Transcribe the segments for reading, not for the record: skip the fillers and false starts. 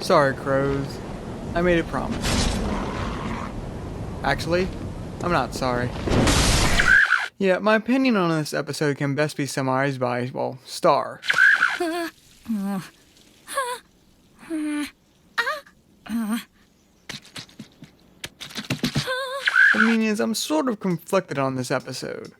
Sorry, crows. I made a promise. Actually, I'm not sorry. Yeah, my opinion on this episode can best be summarized by, well, Star. The meaning is, I'm sort of conflicted on this episode.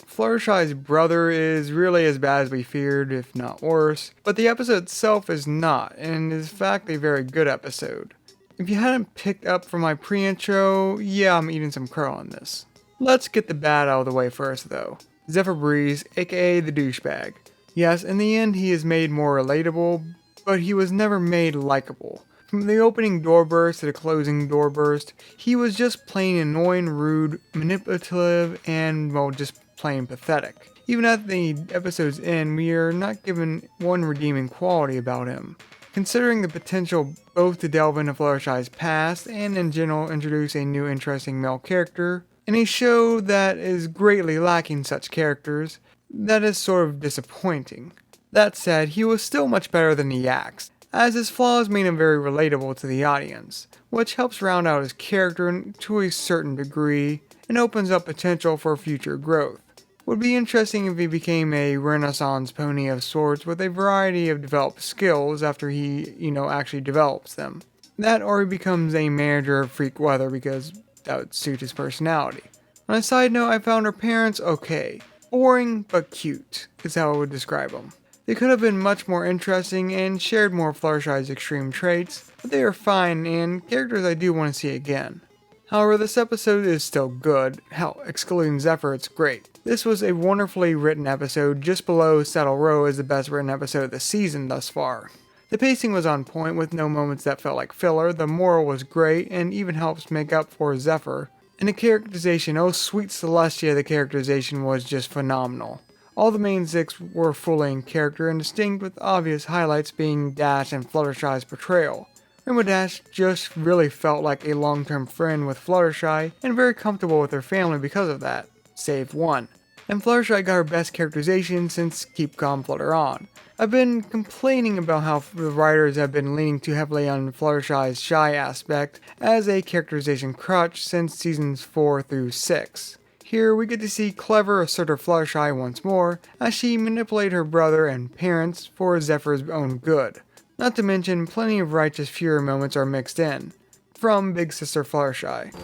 Fluttershy's brother is really as bad as we feared, if not worse, but the episode itself is not, and is in fact a very good episode. If you hadn't picked up from my pre-intro, yeah, I'm eating some crow on this. Let's get the bad out of the way first though. Zephyr Breeze, aka the douchebag. Yes, in the end he is made more relatable, but he was never made likable. From the opening doorburst to the closing doorburst, he was just plain annoying, rude, manipulative, and, well, just plain pathetic. Even at the episode's end, we are not given one redeeming quality about him. Considering the potential both to delve into Fluttershy's past and in general introduce a new interesting male character, in a show that is greatly lacking such characters, that is sort of disappointing. That said, he was still much better than the acts, as his flaws made him very relatable to the audience, which helps round out his character to a certain degree and opens up potential for future growth. Would be interesting if he became a renaissance pony of sorts with a variety of developed skills after he, actually develops them. That or he becomes a manager of freak weather because that would suit his personality. On a side note, I found her parents okay. Boring but cute is how I would describe them. They could have been much more interesting and shared more of Fluttershy's extreme traits, but they are fine and characters I do want to see again. However, this episode is still good. Hell, excluding Zephyr, it's great. This was a wonderfully written episode, just below Saddle Row as the best written episode of the season thus far. The pacing was on point with no moments that felt like filler, the moral was great and even helps make up for Zephyr. And the characterization, oh sweet Celestia, the characterization was just phenomenal. All the main six were fully in character and distinct, with obvious highlights being Dash and Fluttershy's portrayal. Rainbow Dash just really felt like a long-term friend with Fluttershy and very comfortable with her family because of that, save one. And Fluttershy got her best characterization since Keep Calm Flutter On. I've been complaining about how the writers have been leaning too heavily on Fluttershy's shy aspect as a characterization crutch since seasons 4 through 6. Here we get to see clever, assertive Fluttershy once more as she manipulated her brother and parents for Zephyr's own good. Not to mention, plenty of righteous fury moments are mixed in. From Big Sister Fluttershy.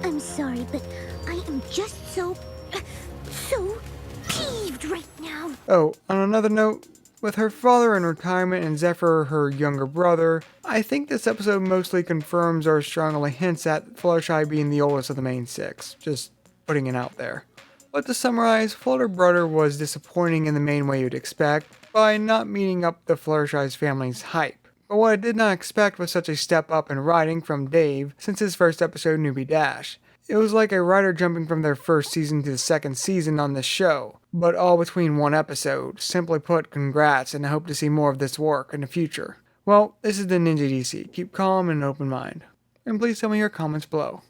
I'm sorry, but I am just so peeved right now. Oh, on another note, with her father in retirement and Zephyr her younger brother, I think this episode mostly confirms or strongly hints at Fluttershy being the oldest of the main six. Just putting it out there. But to summarize, Flutter Brutter was disappointing in the main way you'd expect, by not meeting up to Fluttershy's family's hype. But what I did not expect was such a step up in writing from Dave since his first episode Newbie Dash. It was like a writer jumping from their first season to the second season on this show, but all between one episode. Simply put, congrats, and I hope to see more of this work in the future. Well, this is the Ninja DC. Keep calm and an open mind. And please tell me your comments below.